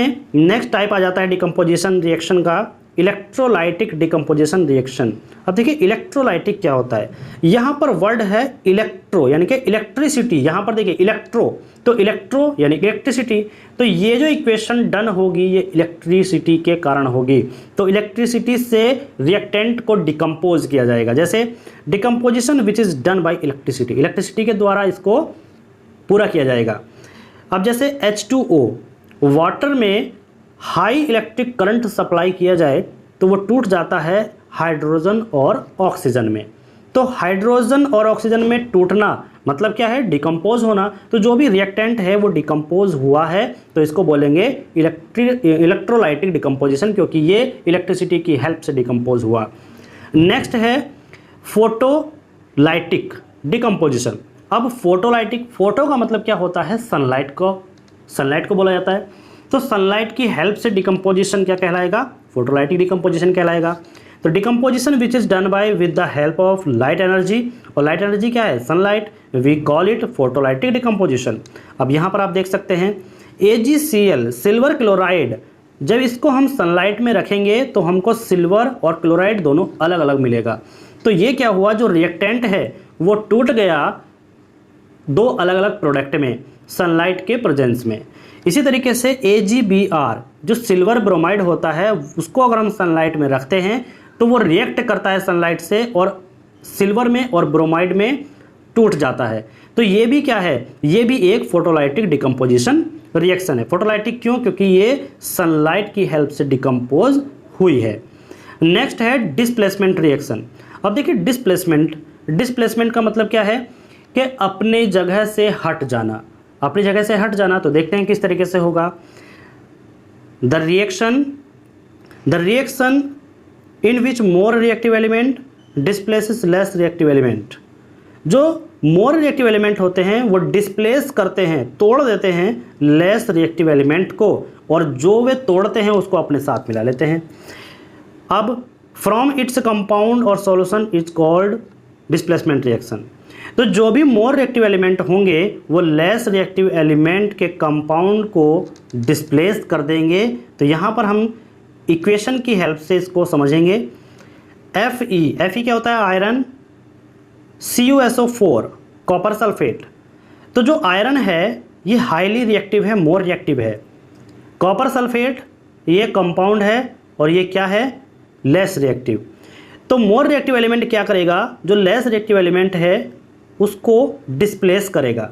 S1: टाइप आ जाता है डिकम्पोजिशन रिएक्शन का, इलेक्ट्रोलाइटिक डिकम्पोजिशन रिएक्शन। अब देखिए, इलेक्ट्रोलाइटिक क्या होता है, यहाँ पर वर्ड है इलेक्ट्रो यानी कि इलेक्ट्रिसिटी। यहाँ पर देखिए इलेक्ट्रो, तो इलेक्ट्रो यानी इलेक्ट्रिसिटी। तो ये जो इक्वेशन डन होगी ये इलेक्ट्रिसिटी के कारण होगी। तो इलेक्ट्रिसिटी से रिएक्टेंट को डिकम्पोज किया जाएगा। जैसे decomposition which is done bye electricity, electricity के द्वारा इसको पूरा किया जाएगा। अब जैसे H2O, वाटर में हाई इलेक्ट्रिक करंट सप्लाई किया जाए तो वो टूट जाता है हाइड्रोजन और ऑक्सीजन में। तो हाइड्रोजन और ऑक्सीजन में टूटना मतलब क्या है, डिकम्पोज होना। तो जो भी रिएक्टेंट है वो डिकम्पोज हुआ है तो इसको बोलेंगे इलेक्ट्रोलाइटिक डिकम्पोजिशन, क्योंकि ये इलेक्ट्रिसिटी की हेल्प से डिकम्पोज हुआ। नेक्स्ट है फोटोलाइटिक डिकम्पोजिशन। अब फोटोलाइटिक, फोटो का मतलब क्या होता है, सनलाइट को बोला जाता है। तो सनलाइट की हेल्प से डिकम्पोजिशन क्या कहलाएगा, फोटोलाइटिक डिकम्पोजिशन कहलाएगा। तो decomposition which is done by with the help of light energy, और लाइट एनर्जी क्या है, sunlight, we call it photolytic decomposition. अब यहाँ पर आप देख सकते हैं AgCl, सिल्वर क्लोराइड, जब इसको हम सनलाइट में रखेंगे तो हमको सिल्वर और क्लोराइड दोनों अलग अलग मिलेगा। तो ये क्या हुआ, जो रिएक्टेंट है वो टूट गया 2 अलग अलग प्रोडक्ट में। सनलाइट के प्रेजेंस में। इसी तरीके से AgBr जो सिल्वर ब्रोमाइड होता है उसको अगर हम सनलाइट में रखते हैं तो वो रिएक्ट करता है सनलाइट से और सिल्वर में और ब्रोमाइड में टूट जाता है। तो ये भी क्या है, ये भी एक फोटोलाइटिक डिकम्पोजिशन रिएक्शन है। फोटोलाइटिक क्यों? क्योंकि ये सनलाइट की हेल्प से डिकम्पोज हुई है। नेक्स्ट है डिस्प्लेसमेंट रिएक्शन। अब देखिए डिस्प्लेसमेंट का मतलब क्या है कि अपने जगह से हट जाना। अपनी जगह से हट जाना, तो देखते हैं किस तरीके से होगा। The reaction in which more reactive element displaces less reactive element. जो मोर रिएक्टिव एलिमेंट होते हैं वो डिस्प्लेस करते हैं, तोड़ देते हैं लेस रिएक्टिव एलिमेंट को, और जो वे तोड़ते हैं उसको अपने साथ मिला लेते हैं। अब फ्रॉम इट्स कंपाउंड और solution is called displacement reaction. तो जो भी मोर रिएक्टिव एलिमेंट होंगे वो लेस रिएक्टिव एलिमेंट के कंपाउंड को डिस्प्लेस कर देंगे। तो यहाँ पर हम इक्वेशन की हेल्प से इसको समझेंगे। Fe क्या होता है? Iron, CuSO4 copper sulphate. तो जो आयरन है ये हाईली रिएक्टिव है, मोर रिएक्टिव है। कॉपर सल्फेट ये कंपाउंड है और ये क्या है? Less reactive. तो मोर रिएक्टिव एलिमेंट क्या करेगा? जो लेस रिएक्टिव एलिमेंट है उसको डिस्प्लेस करेगा,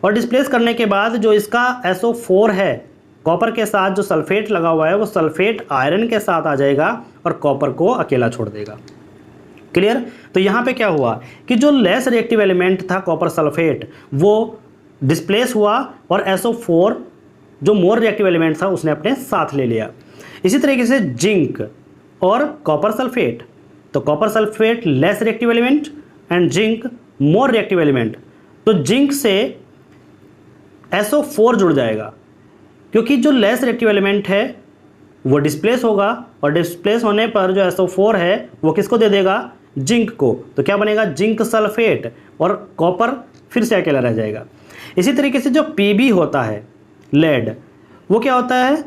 S1: और डिस्प्लेस करने के बाद जो इसका SO4 है, कॉपर के साथ जो सल्फेट लगा हुआ है वो सल्फेट आयरन के साथ आ जाएगा और कॉपर को अकेला छोड़ देगा। क्लियर? तो यहाँ पे क्या हुआ कि जो लेस रिएक्टिव एलिमेंट था कॉपर सल्फेट वो डिस्प्लेस हुआ और SO4 जो मोर रिएक्टिव एलिमेंट था उसने अपने साथ ले लिया। इसी तरीके से जिंक और कॉपर सल्फेट, तो copper sulphate less reactive element and zinc more reactive element. तो जिंक से SO4 जुड़ जाएगा क्योंकि जो लेस रिएक्टिव एलिमेंट है वो डिस्प्लेस होगा, और डिस्प्लेस होने पर जो SO4 है वो किसको दे देगा? जिंक को। तो क्या बनेगा? जिंक सल्फेट, और कॉपर फिर से अकेला रह जाएगा। इसी तरीके से जो Pb होता है लेड, वो क्या होता है?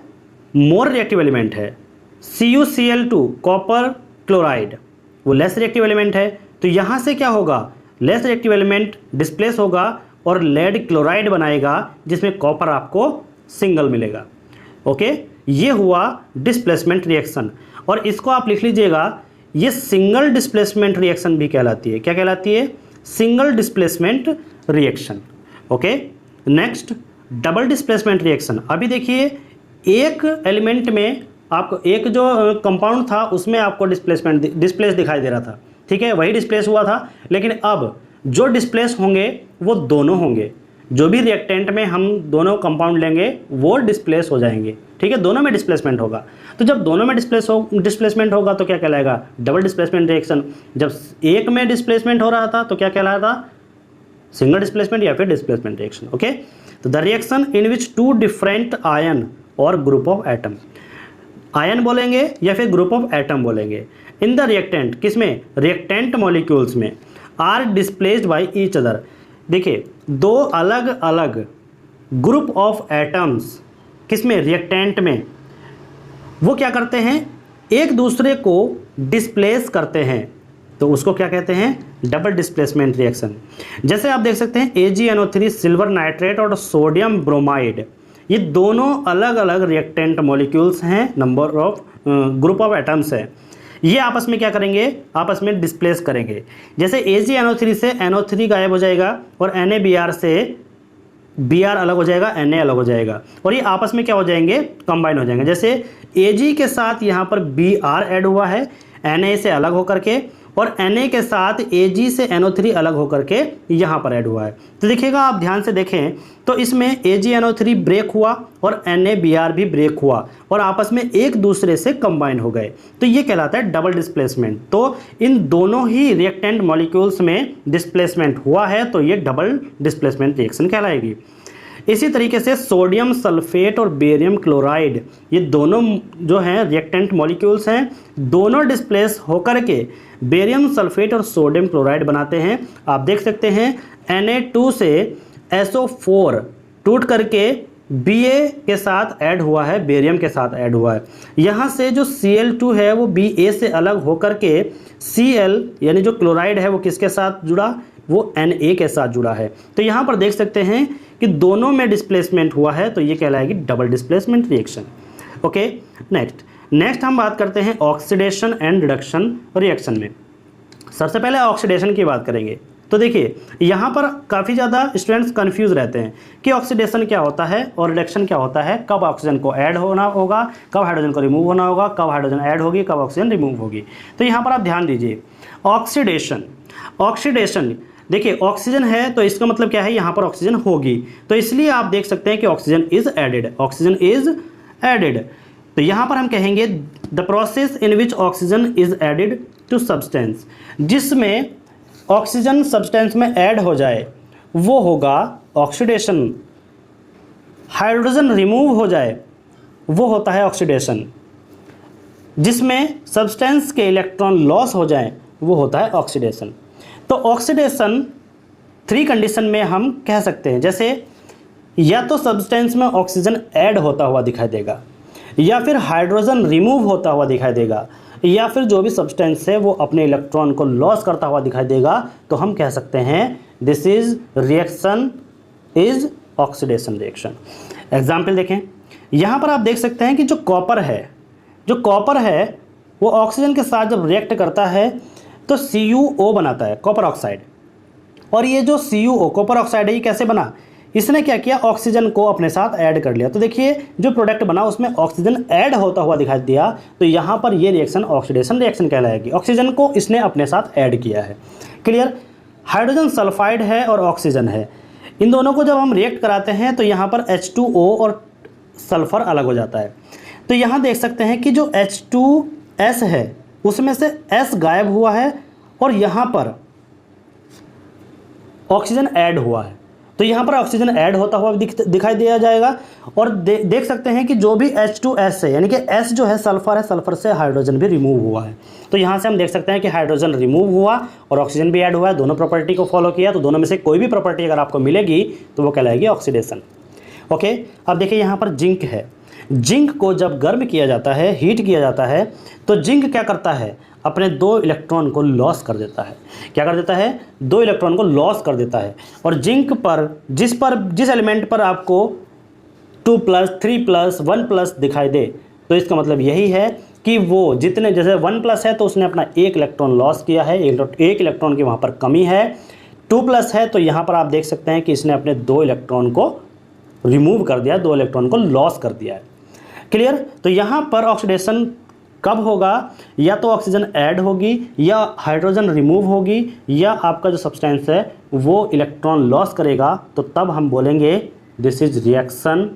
S1: मोर रिएक्टिव एलिमेंट है। CuCl2 कॉपर क्लोराइड वो लेस रिएक्टिव एलिमेंट है। तो यहाँ से क्या होगा? लेस रिएक्टिव एलिमेंट डिस्प्लेस होगा और लेड क्लोराइड बनाएगा जिसमें कॉपर आपको सिंगल मिलेगा। ओके, ये हुआ डिस्प्लेसमेंट रिएक्शन, और इसको आप लिख लीजिएगा, ये सिंगल डिस्प्लेसमेंट रिएक्शन भी कहलाती है। क्या कहलाती है? Single displacement reaction. Okay, next double displacement reaction. अभी देखिए एक एलिमेंट में आपको एक जो कंपाउंड था उसमें आपको डिस्प्लेस दिखाई दे रहा था, ठीक है, वही डिस्प्लेस हुआ था। लेकिन अब जो डिस्प्लेस होंगे वो दोनों होंगे। जो भी रिएक्टेंट में हम दोनों कंपाउंड लेंगे वो डिस्प्लेस हो जाएंगे, ठीक है, दोनों में डिस्प्लेसमेंट होगा। तो जब दोनों में डिस्प्लेसमेंट होगा तो क्या कहलाएगा? Double displacement reaction. जब एक में डिस्प्लेसमेंट हो रहा था तो क्या कहलाया था? सिंगल डिस्प्लेसमेंट या फिर डिस्प्लेसमेंट रिएक्शन। ओके, तो the reaction in which two different ion और ग्रुप ऑफ एटम, आयन बोलेंगे या फिर ग्रुप ऑफ एटम बोलेंगे, इन द रिएक्टेंट, किसमें? रिएक्टेंट मॉलिक्यूल्स में, are displaced by each other. देखिए दो अलग अलग ग्रुप ऑफ एटम्स किसमें? रिएक्टेंट में, वो क्या करते हैं? एक दूसरे को डिस्प्लेस करते हैं, तो उसको क्या कहते हैं? Double displacement reaction. जैसे आप देख सकते हैं AgNO3 सिल्वर नाइट्रेट और सोडियम ब्रोमाइड, ये दोनों अलग अलग रिएक्टेंट मॉलिक्यूल्स हैं, number of group of atoms है। ये आपस में क्या करेंगे? आपस में डिस्प्लेस करेंगे। जैसे AgNO3 से NO3 गायब हो जाएगा और NaBr से Br अलग हो जाएगा, Na अलग हो जाएगा, और ये आपस में क्या हो जाएंगे? कंबाइन हो जाएंगे। जैसे Ag के साथ यहाँ पर Br ऐड हुआ है Na से अलग होकर के, और Na के साथ Ag से NO3 अलग होकर के यहाँ पर ऐड हुआ है। तो देखिएगा, आप ध्यान से देखें तो इसमें AgNO3 ब्रेक हुआ और NaBr भी ब्रेक हुआ और आपस में एक दूसरे से कंबाइन हो गए, तो ये कहलाता है डबल डिस्प्लेसमेंट। तो इन दोनों ही रिएक्टेंट मॉलिक्यूल्स में डिस्प्लेसमेंट हुआ है, तो ये डबल डिस्प्लेसमेंट रिएक्शन कहलाएगी। इसी तरीके से सोडियम सल्फेट और बेरियम क्लोराइड, ये दोनों जो हैं रिएक्टेंट मॉलिक्यूल्स हैं, दोनों डिस्प्लेस होकर के बेरियम सल्फेट और सोडियम क्लोराइड बनाते हैं। आप देख सकते हैं Na2 से SO4 टूट करके Ba के साथ ऐड हुआ है, बेरियम के साथ ऐड हुआ है। यहाँ से जो Cl2 है वो Ba से अलग होकर के Cl यानी जो क्लोराइड है वो किसके साथ जुड़ा? वो Na के साथ जुड़ा है। तो यहाँ पर देख सकते हैं कि दोनों में डिस्प्लेसमेंट हुआ है, तो ये कहलाएगी double displacement reaction. Okay, next हम बात करते हैं ऑक्सीडेशन एंड रिडक्शन रिएक्शन में। सबसे पहले ऑक्सीडेशन की बात करेंगे। तो देखिए यहाँ पर काफ़ी ज़्यादा स्टूडेंट्स कंफ्यूज रहते हैं कि ऑक्सीडेशन क्या होता है और रिडक्शन क्या होता है, कब ऑक्सीजन को ऐड होना होगा, कब हाइड्रोजन को रिमूव होना होगा, कब हाइड्रोजन ऐड होगी, कब ऑक्सीजन रिमूव होगी। तो यहाँ पर आप ध्यान दीजिए, ऑक्सीडेशन देखिए ऑक्सीजन है तो इसका मतलब क्या है, यहाँ पर ऑक्सीजन होगी, तो इसलिए आप देख सकते हैं कि ऑक्सीजन इज एडेड। तो यहाँ पर हम कहेंगे the process in which oxygen is added to substance, जिसमें ऑक्सीजन सब्सटेंस में ऐड हो जाए वो होगा ऑक्सीडेशन। हाइड्रोजन रिमूव हो जाए वो होता है ऑक्सीडेशन। जिसमें सब्सटेंस के इलेक्ट्रॉन लॉस हो जाए वो होता है ऑक्सीडेशन। तो ऑक्सीडेशन 3 कंडीशन में हम कह सकते हैं, जैसे या तो सब्सटेंस में ऑक्सीजन ऐड होता हुआ दिखाई देगा, या फिर हाइड्रोजन रिमूव होता हुआ दिखाई देगा, या फिर जो भी सब्सटेंस है वो अपने इलेक्ट्रॉन को लॉस करता हुआ दिखाई देगा, तो हम कह सकते हैं this is reaction is oxidation reaction. Example देखें, यहाँ पर आप देख सकते हैं कि जो कॉपर है वो ऑक्सीजन के साथ जब रिएक्ट करता है तो CuO बनाता है, कॉपर ऑक्साइड। और ये जो CuO कॉपर ऑक्साइड है ये कैसे बना, इसने क्या किया, ऑक्सीजन को अपने साथ ऐड कर लिया। तो देखिए जो प्रोडक्ट बना उसमें ऑक्सीजन ऐड होता हुआ दिखाई दिया, तो यहाँ पर ये रिएक्शन ऑक्सीडेशन रिएक्शन कहलाएगी। ऑक्सीजन को इसने अपने साथ ऐड किया है। क्लियर। हाइड्रोजन सल्फाइड है और ऑक्सीजन है, इन दोनों को जब हम रिएक्ट कराते हैं तो यहाँ पर H2O और सल्फर अलग हो जाता है। तो यहाँ देख सकते हैं कि जो H2S है उसमें से S गायब हुआ है और यहाँ पर ऑक्सीजन ऐड हुआ है, तो यहाँ पर ऑक्सीजन ऐड होता हुआ दिखाई दिया जाएगा। और देख सकते हैं कि जो भी H2S है, यानी कि S जो है सल्फर है, सल्फर से हाइड्रोजन भी रिमूव हुआ है। तो यहाँ से हम देख सकते हैं कि हाइड्रोजन रिमूव हुआ और ऑक्सीजन भी ऐड हुआ है, दोनों प्रॉपर्टी को फॉलो किया। तो दोनों में से कोई भी प्रॉपर्टी अगर आपको मिलेगी तो वो कहलाएगी ऑक्सीडेशन। ओके, अब देखिए यहाँ पर जिंक है। जिंक को जब गर्म किया जाता है, हीट किया जाता है, तो जिंक क्या करता है, अपने 2 इलेक्ट्रॉन को लॉस कर देता है। क्या कर देता है, 2 इलेक्ट्रॉन को लॉस कर देता है। और जिंक पर जिस एलिमेंट पर आपको 2+, 3+, 1+ दिखाई दे, तो इसका मतलब यही है कि वो जितने, जैसे 1+ है तो उसने अपना 1 इलेक्ट्रॉन लॉस किया है, 1 इलेक्ट्रॉन की वहाँ पर कमी है। 2+ है तो यहाँ पर आप देख सकते हैं कि इसने अपने 2 इलेक्ट्रॉन को रिमूव कर दिया, 2 इलेक्ट्रॉन को लॉस कर दिया है। क्लियर। तो यहाँ पर ऑक्सीडेशन कब होगा, या तो ऑक्सीजन ऐड होगी, या हाइड्रोजन रिमूव होगी, या आपका जो सब्सटेंस है वो इलेक्ट्रॉन लॉस करेगा, तो तब हम बोलेंगे this is reaction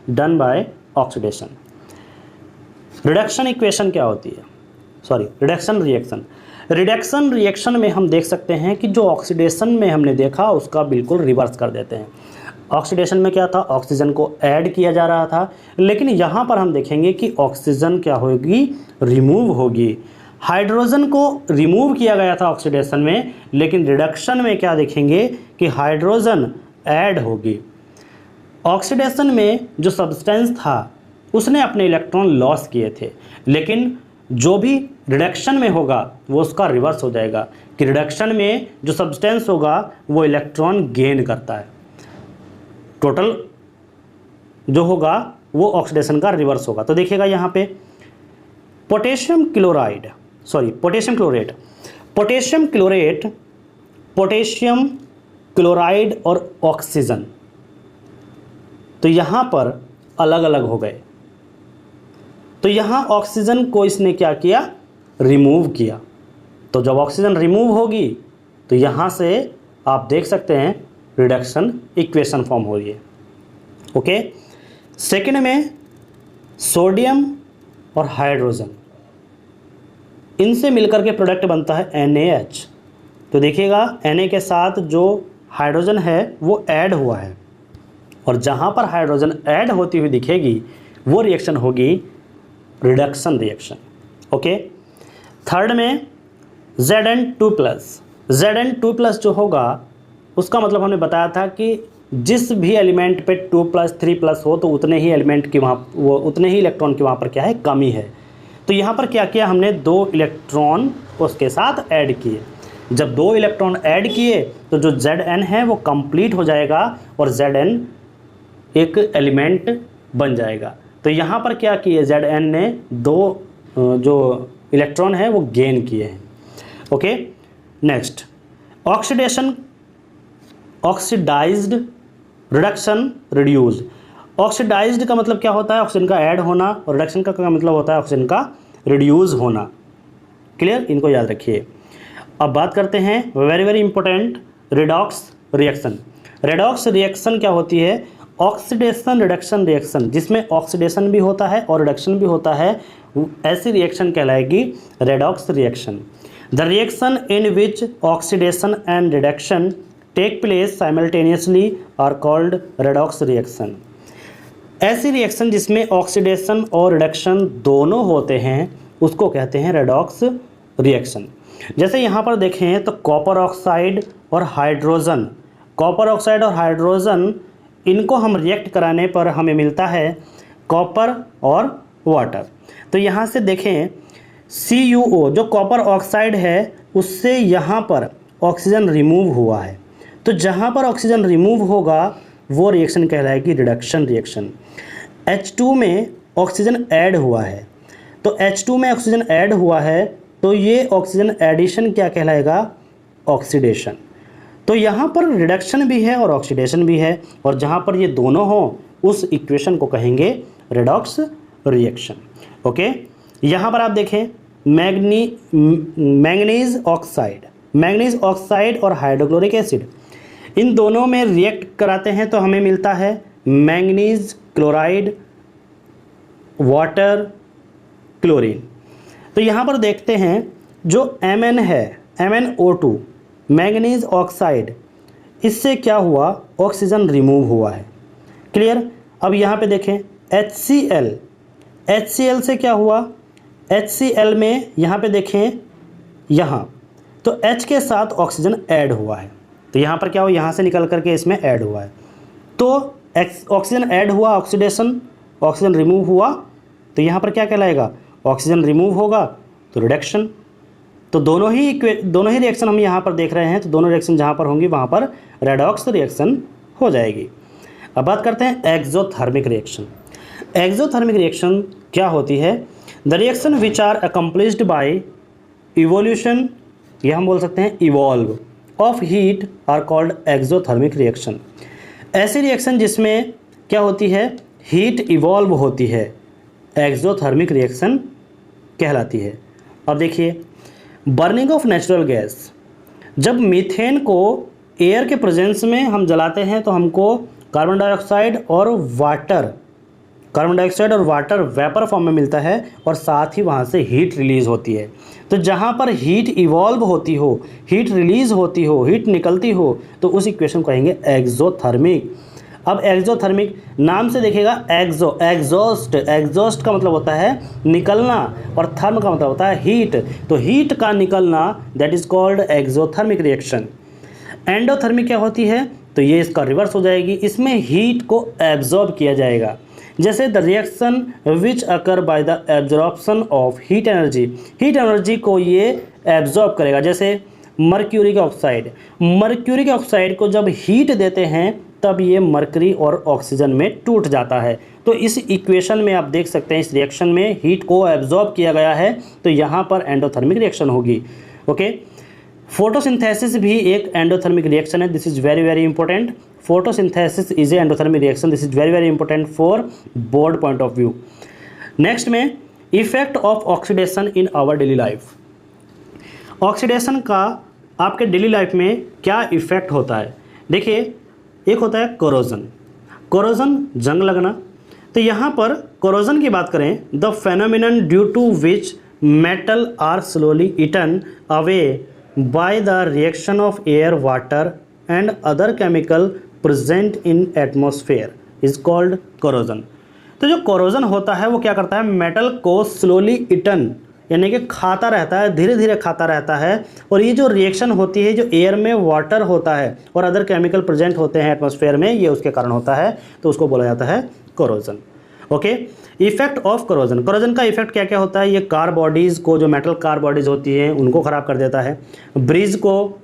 S1: done by oxidation. Reduction equation क्या होती है, रिडक्शन रिएक्शन में हम देख सकते हैं कि जो ऑक्सीडेशन में हमने देखा उसका बिल्कुल रिवर्स कर देते हैं। ऑक्सीडेशन में क्या था, ऑक्सीजन को ऐड किया जा रहा था, लेकिन यहाँ पर हम देखेंगे कि ऑक्सीजन क्या होगी, रिमूव होगी। हाइड्रोजन को रिमूव किया गया था ऑक्सीडेशन में, लेकिन रिडक्शन में क्या देखेंगे कि हाइड्रोजन ऐड होगी। ऑक्सीडेशन में जो सब्सटेंस था उसने अपने इलेक्ट्रॉन लॉस किए थे, लेकिन जो भी रिडक्शन में होगा वो उसका रिवर्स हो जाएगा कि रिडक्शन में जो सब्सटेंस होगा वो इलेक्ट्रॉन गेन करता है। टोटल जो होगा वो ऑक्सीडेशन का रिवर्स होगा। तो देखिएगा यहाँ पे पोटेशियम क्लोराइड और ऑक्सीजन, तो यहाँ पर अलग अलग हो गए। तो यहाँ ऑक्सीजन को इसने क्या किया, रिमूव किया। तो जब ऑक्सीजन रिमूव होगी तो यहाँ से आप देख सकते हैं रिडक्शन इक्वेशन फॉर्म हो रही है। ओके, सेकंड में सोडियम और हाइड्रोजन, इनसे मिलकर के प्रोडक्ट बनता है NaH। तो देखिएगा Na के साथ जो हाइड्रोजन है वो ऐड हुआ है, और जहाँ पर हाइड्रोजन ऐड होती हुई दिखेगी वो रिएक्शन होगी रिडक्शन रिएक्शन। ओके, थर्ड में Zn2+ जो होगा उसका मतलब हमने बताया था कि जिस भी एलिमेंट पे 2+, 3+ हो तो उतने ही एलिमेंट की उतने ही इलेक्ट्रॉन की वहाँ पर क्या है, कमी है। तो यहाँ पर क्या किया हमने, 2 इलेक्ट्रॉन उसके साथ ऐड किए। जब 2 इलेक्ट्रॉन ऐड किए तो जो Zn है वो कंप्लीट हो जाएगा और Zn एक एलिमेंट बन जाएगा। तो यहाँ पर क्या किए, Zn ने 2 जो इलेक्ट्रॉन है वो गेन किए हैं। Okay, next oxidation, oxidised, reduction, reduce. Oxidised का मतलब क्या होता है, ऑक्सीजन का ऐड होना, और रिडक्शन का मतलब होता है ऑक्सीजन का रिड्यूस होना। क्लियर, इनको याद रखिए। अब बात करते हैं very very important, redox reaction. Redox reaction क्या होती है, ऑक्सीडेशन रिडक्शन रिएक्शन, जिसमें ऑक्सीडेशन भी होता है और रिडक्शन भी होता है, ऐसी रिएक्शन कहलाएगी redox reaction. The reaction in which oxidation and reduction take place simultaneously are called redox reaction. ऐसी रिएक्शन जिसमें ऑक्सीडेशन और रिडक्शन दोनों होते हैं उसको कहते हैं रेडॉक्स रिएक्शन। जैसे यहाँ पर देखें तो कॉपर ऑक्साइड और हाइड्रोजन, कॉपर ऑक्साइड और हाइड्रोजन, इनको हम रिएक्ट कराने पर हमें मिलता है कॉपर और वाटर। तो यहाँ से देखें CuO जो कॉपर ऑक्साइड है उससे यहाँ पर ऑक्सीजन रिमूव हुआ है, तो जहाँ पर ऑक्सीजन रिमूव होगा वो रिएक्शन कहलाएगी रिडक्शन रिएक्शन। H2 में ऑक्सीजन ऐड हुआ है, तो H2 में ऑक्सीजन ऐड हुआ है तो ये ऑक्सीजन एडिशन क्या कहलाएगा, ऑक्सीडेशन। तो यहाँ पर रिडक्शन भी है और ऑक्सीडेशन भी है, और जहाँ पर ये दोनों हों उस इक्वेशन को कहेंगे रेडॉक्स रिएक्शन। ओके, यहाँ पर आप देखें मैंगनीज ऑक्साइड, मैंगनीज ऑक्साइड और हाइड्रोक्लोरिक एसिड, इन दोनों में रिएक्ट कराते हैं तो हमें मिलता है मैंगनीज क्लोराइड, वाटर, क्लोरीन। तो यहाँ पर देखते हैं जो Mn है, MnO2 मैंगनीज ऑक्साइड, इससे क्या हुआ, ऑक्सीजन रिमूव हुआ है। क्लियर। अब यहाँ पे देखें HCl, HCl से क्या हुआ, HCl में यहाँ पे देखें यहाँ तो H के साथ ऑक्सीजन ऐड हुआ है, तो यहाँ पर क्या हुआ, यहाँ से निकल करके इसमें ऐड हुआ है, तो ऑक्सीजन ऐड हुआ, ऑक्सीडेशन, ऑक्सीजन रिमूव हुआ, तो यहाँ पर क्या कहलाएगा, ऑक्सीजन रिमूव होगा तो रिडक्शन। तो दोनों ही रिएक्शन हम यहाँ पर देख रहे हैं, तो दोनों रिएक्शन जहाँ पर होंगी वहाँ पर रेडॉक्स रिएक्शन हो जाएगी। अब बात करते हैं एक्सोथर्मिक रिएक्शन। एक्सोथर्मिक रिएक्शन क्या होती है, the reaction which are accomplished by evolution, यह हम बोल सकते हैं evolve of heat are called exothermic reaction. ऐसी रिएक्शन जिसमें क्या होती है, हीट इवॉल्व होती है, एक्सोथर्मिक रिएक्शन कहलाती है। अब देखिए बर्निंग ऑफ नेचुरल गैस, जब मीथेन को एयर के प्रेजेंस में हम जलाते हैं तो हमको कार्बन डाइऑक्साइड और वाटर वेपर फॉर्म में मिलता है, और साथ ही वहाँ से हीट रिलीज़ होती है। तो जहाँ पर हीट इवॉल्व होती हो, हीट रिलीज़ होती हो, हीट निकलती हो, तो उस इक्वेशन को कहेंगे एक्सोथर्मिक। अब एक्सोथर्मिक नाम से देखिएगा, एग्जॉस्ट का मतलब होता है निकलना, और थर्म का मतलब होता है हीट, तो हीट का निकलना that is called exothermic reaction. Endothermic क्या होती है, तो ये इसका रिवर्स हो जाएगी, इसमें हीट को एब्जॉर्ब किया जाएगा। जैसे the reaction which occur by the absorption of heat energy, heat energy को ये एब्जॉर्ब करेगा। जैसे मर्क्यूरिक ऑक्साइड को जब हीट देते हैं तब ये मरकरी और ऑक्सीजन में टूट जाता है। तो इस इक्वेशन में आप देख सकते हैं इस रिएक्शन में हीट को एब्जॉर्ब किया गया है, तो यहाँ पर एंडोथर्मिक रिएक्शन होगी। ओके, फोटोसिंथेसिस भी एक एंडोथर्मिक रिएक्शन है, this is very very important. Photosynthesis is a endothermic reaction, this is very very important for board point of view. Next में effect of oxidation in our daily life. Oxidation का आपके daily life में क्या effect होता है, देखिए एक होता है कोरोजन, जंग लगना। तो यहाँ पर कोरोजन की बात करें, the phenomenon due to which metal are slowly eaten away by the reaction of air, water and other chemical present in atmosphere is called corrosion. तो जो कोरोजन होता है वो क्या करता है, मेटल को स्लोली ईटन यानी कि खाता रहता है, धीरे धीरे खाता रहता है, और ये जो रिएक्शन होती है, जो एयर में वाटर होता है और अदर केमिकल प्रेजेंट होते हैं एटमॉस्फेयर में, ये उसके कारण होता है, तो उसको बोला जाता है corrosion. Okay. Effect of corrosion, corrosion का इफेक्ट क्या क्या होता है, ये कार बॉडीज़ को, जो मेटल कार बॉडीज़ होती हैं उनको ख़राब कर देता है, ब्रिज को,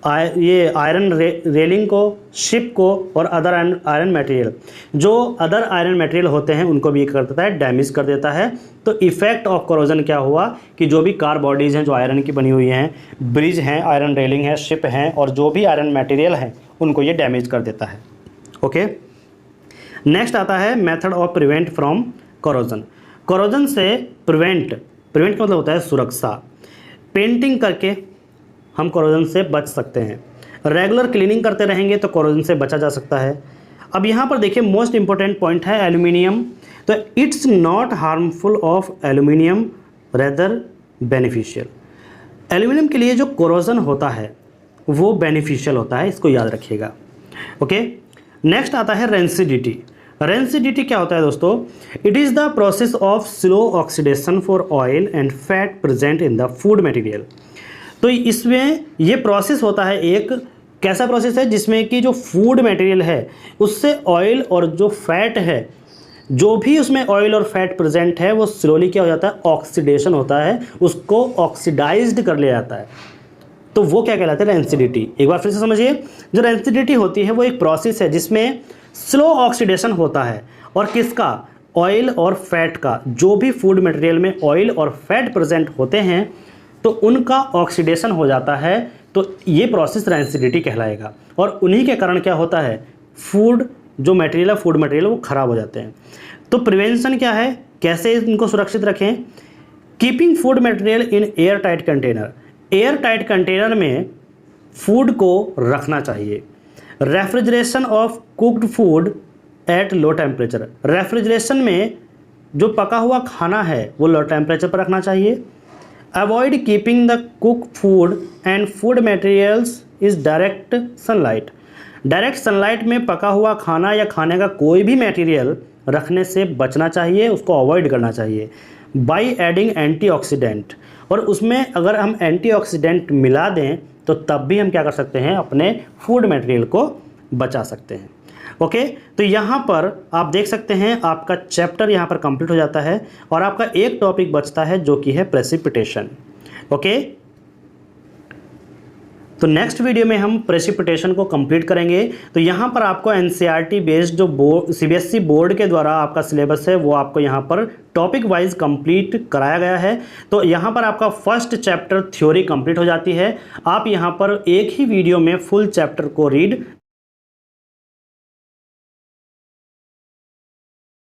S1: ये आयरन रेलिंग को, शिप को, और अदर आयरन मटेरियल, जो अदर आयरन मटेरियल होते हैं उनको भी कर देता है, डैमेज कर देता है। तो इफेक्ट ऑफ करोजन क्या हुआ कि जो भी कार बॉडीज़ हैं जो आयरन की बनी हुई हैं, ब्रिज हैं, आयरन रेलिंग है, शिप हैं, और जो भी आयरन मटेरियल हैं उनको ये डैमेज कर देता है। ओके। नेक्स्ट आता है method of prevent from corrosion. Corrosion से प्रिवेंट का मतलब होता है सुरक्षा। पेंटिंग करके हम करोजन से बच सकते हैं, रेगुलर क्लीनिंग करते रहेंगे तो करोजन से बचा जा सकता है। अब यहाँ पर देखिए मोस्ट इंपॉर्टेंट पॉइंट है एल्यूमिनियम। तो it's not harmful of aluminium rather beneficial. Aluminium के लिए जो करोजन होता है वो बेनिफिशियल होता है, इसको याद रखिएगा। ओके। नेक्स्ट आता है रेंसिडिटी। रेंसिडिटी क्या होता है दोस्तों, it is the process of slow oxidation for oil and fat present in the food material. तो इसमें ये प्रोसेस होता है, एक कैसा प्रोसेस है जिसमें कि जो फूड मटेरियल है उससे ऑयल और जो फैट है, जो भी उसमें ऑयल और फैट प्रेजेंट है वो स्लोली क्या हो जाता है, ऑक्सीडेशन होता है, उसको ऑक्सीडाइज्ड कर लिया जाता है। तो वो क्या कहलाता है, रेंसिडिटी। एक बार फिर से समझिए, जो रेंसिडिटी होती है वो एक प्रोसेस है जिसमें स्लो ऑक्सीडेशन होता है, और किसका, ऑयल और फैट का। जो भी फूड मटेरियल में ऑयल और फैट प्रेजेंट होते हैं तो उनका ऑक्सीडेशन हो जाता है, तो ये प्रोसेस रेंसिडिटी कहलाएगा। और उन्हीं के कारण क्या होता है, फूड जो मटेरियल है, फूड मटेरियल वो ख़राब हो जाते हैं। तो प्रिवेंशन क्या है, कैसे इनको सुरक्षित रखें, keeping food material in air tight container. Air tight container में फूड को रखना चाहिए। Refrigeration of cooked food at low temperature. Refrigeration में जो पका हुआ खाना है वो लो टेम्परेचर पर रखना चाहिए। Avoid keeping the cook food and food materials is direct sunlight. Direct sunlight में पका हुआ खाना या खाने का कोई भी मटेरियल रखने से बचना चाहिए, उसको अवॉइड करना चाहिए। बाई एडिंग एंटीऑक्सीडेंट, और उसमें अगर हम एंटीऑक्सीडेंट मिला दें तो तब भी हम क्या कर सकते हैं, अपने फूड मटेरियल को बचा सकते हैं। ओके। तो यहाँ पर आप देख सकते हैं आपका चैप्टर यहाँ पर कंप्लीट हो जाता है और आपका एक टॉपिक बचता है जो कि है प्रेसिपिटेशन। ओके। तो नेक्स्ट वीडियो में हम प्रेसिपिटेशन को कंप्लीट करेंगे। तो यहाँ पर आपको एनसीईआरटी बेस्ड जो सीबीएसई बोर्ड के द्वारा आपका सिलेबस है वो आपको यहाँ पर टॉपिक वाइज कंप्लीट कराया गया है। तो यहाँ पर आपका फर्स्ट चैप्टर थ्योरी कंप्लीट हो जाती है। आप यहाँ पर एक ही वीडियो में फुल चैप्टर को रीड